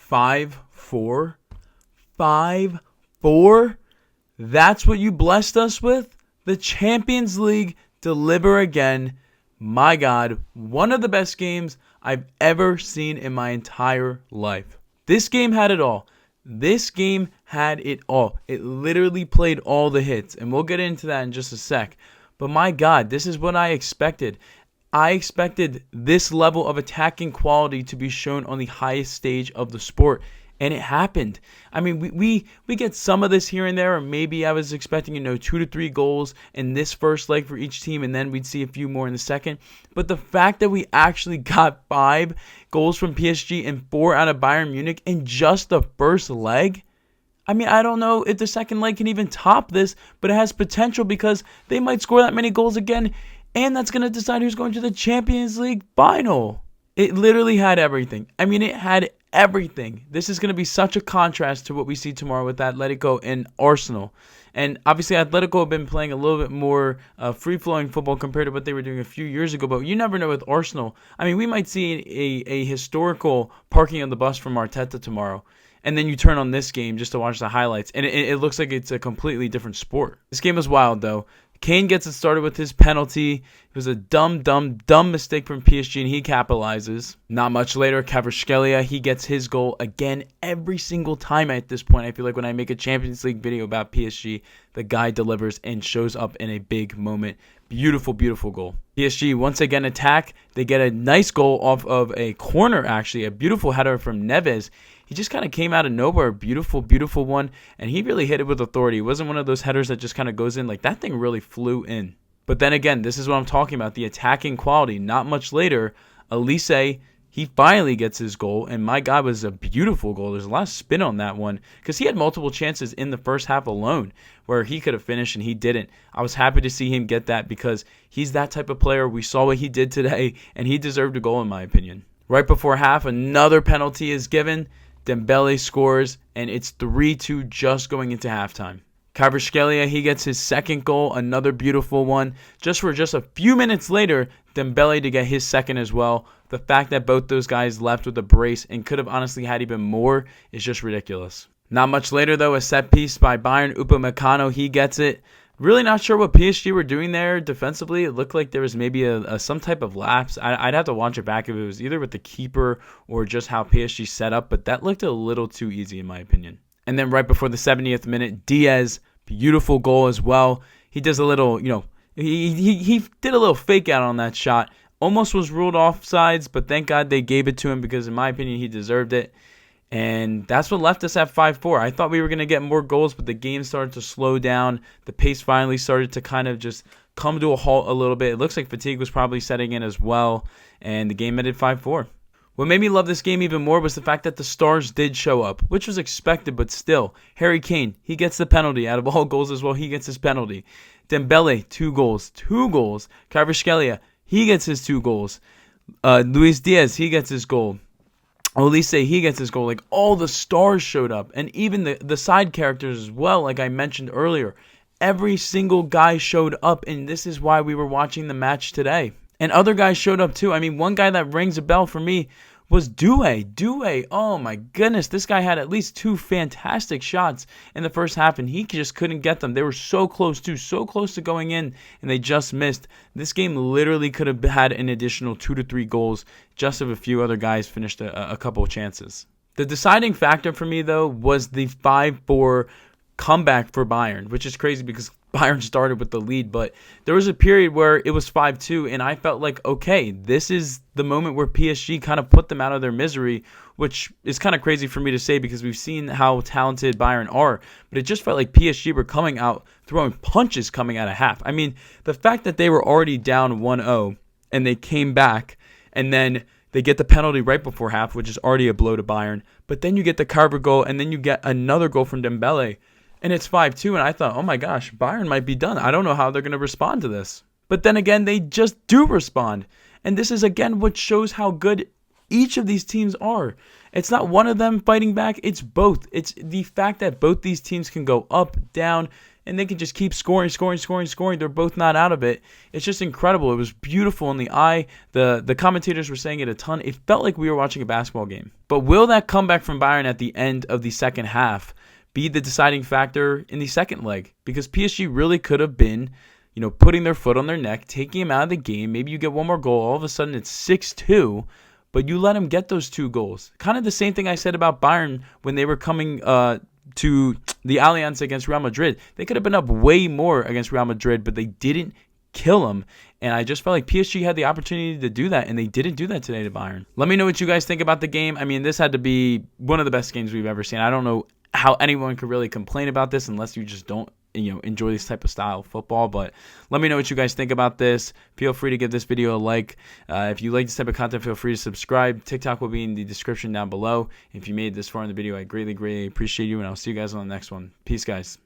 5-4? 5-4? That's what you blessed us with? The Champions League deliver again. My God, one of the best games I've ever seen in my entire life. This game had it all. This game had it all. It literally played all the hits, and we'll get into that in just a sec. But my God, this is what I expected. I expected this level of attacking quality to be shown on the highest stage of the sport. And it happened. I mean, we get some of this here and there, or maybe I was expecting, 2 to 3 goals in this first leg for each team, and then we'd see a few more in the second. But the fact that we actually got 5 goals from PSG and 4 out of Bayern Munich in just the first leg, I mean, I don't know if the second leg can even top this, but it has potential because they might score that many goals again, and that's going to decide who's going to the Champions League final. It literally had everything. I mean, it had everything. This is going to be such a contrast to what we see tomorrow with Atletico and Arsenal. And obviously, Atletico have been playing a little bit more free-flowing football compared to what they were doing a few years ago. But you never know with Arsenal. I mean, we might see a historical parking on the bus from Arteta tomorrow. And then you turn on this game just to watch the highlights. And it looks like it's a completely different sport. This game was wild, though. Kane gets it started with his penalty. It was a dumb mistake from PSG, and he capitalizes. Not much later, Kvaratskhelia, he gets his goal again every single time at this point. I feel like when I make a Champions League video about PSG, the guy delivers and shows up in a big moment. Beautiful, beautiful goal. PSG once again attack. They get a nice goal off of a corner, actually. A beautiful header from Neves. He just kind of came out of nowhere. Beautiful, beautiful one. And he really hit it with authority. It wasn't one of those headers that just kind of goes in. Like, that thing really flew in. But then again, this is what I'm talking about. The attacking quality. Not much later, Olise, he finally gets his goal. And my God, it was a beautiful goal. There's a lot of spin on that one. Because he had multiple chances in the first half alone where he could have finished and he didn't. I was happy to see him get that because he's that type of player. We saw what he did today. And he deserved a goal in my opinion. Right before half, another penalty is given. Dembele scores, and it's 3-2 just going into halftime. Kvaratskhelia, he gets his second goal, another beautiful one. Just a few minutes later, Dembele to get his second as well. The fact that both those guys left with a brace and could have honestly had even more is just ridiculous. Not much later, though, a set piece by Bayern. Upamecano, he gets it. Really not sure what PSG were doing there defensively. It looked like there was maybe some type of lapse. I'd have to watch it back if it was either with the keeper or just how PSG set up, but that looked a little too easy in my opinion. And then right before the 70th minute, Diaz, beautiful goal as well. He does a little, he did a little fake out on that shot. Almost was ruled offsides, but thank God they gave it to him because in my opinion he deserved it. And that's what left us at 5-4. I thought we were going to get more goals, but the game started to slow down. The pace finally started to kind of just come to a halt a little bit. It looks like fatigue was probably setting in as well, and the game ended 5-4. What made me love this game even more was the fact that the stars did show up, which was expected, but still. Harry Kane, he gets the penalty. Out of all goals as well, he gets his penalty. Dembele, 2 goals. Kvaratskhelia, he gets his 2 goals. Luis Diaz, he gets his goal. Olise, he gets his goal. Like, all the stars showed up. And even the side characters as well, like I mentioned earlier. Every single guy showed up, and this is why we were watching the match today. And other guys showed up too. I mean, one guy that rings a bell for me was Doué. Oh my goodness, this guy had at least 2 fantastic shots in the first half, and he just couldn't get them. They were so close to going in, and they just missed. This game literally could have had an additional 2 to 3 goals just if a few other guys finished a couple of chances. The deciding factor for me, though, was the 5-4 comeback for Bayern, which is crazy because Bayern started with the lead, but there was a period where it was 5-2, and I felt like, okay, this is the moment where PSG kind of put them out of their misery, which is kind of crazy for me to say because we've seen how talented Bayern are, but it just felt like PSG were coming out, throwing punches coming out of half. I mean, the fact that they were already down 1-0, and they came back, and then they get the penalty right before half, which is already a blow to Bayern, but then you get the Carver goal, and then you get another goal from Dembele, and it's 5-2, and I thought, oh my gosh, Bayern might be done. I don't know how they're going to respond to this. But then again, they just do respond. And this is, again, what shows how good each of these teams are. It's not one of them fighting back. It's both. It's the fact that both these teams can go up, down, and they can just keep scoring. They're both not out of it. It's just incredible. It was beautiful in the eye. The commentators were saying it a ton. It felt like we were watching a basketball game. But will that comeback from Bayern at the end of the second half be the deciding factor in the second leg? Because PSG really could have been, putting their foot on their neck, taking him out of the game. Maybe you get one more goal. All of a sudden it's 6-2. But you let him get those 2 goals. Kind of the same thing I said about Bayern when they were coming to the Allianz against Real Madrid. They could have been up way more against Real Madrid, but they didn't kill them. And I just felt like PSG had the opportunity to do that, and they didn't do that today to Bayern. Let me know what you guys think about the game. I mean, this had to be one of the best games we've ever seen. I don't know how anyone could really complain about this unless you just don't enjoy this type of style of football. But let me know what you guys think about this. Feel free to give this video a like. If you like this type of content, feel free to subscribe. TikTok will be in the description down below. If you made this far in the video, I greatly appreciate you, and I'll see you guys on the next one. Peace, guys.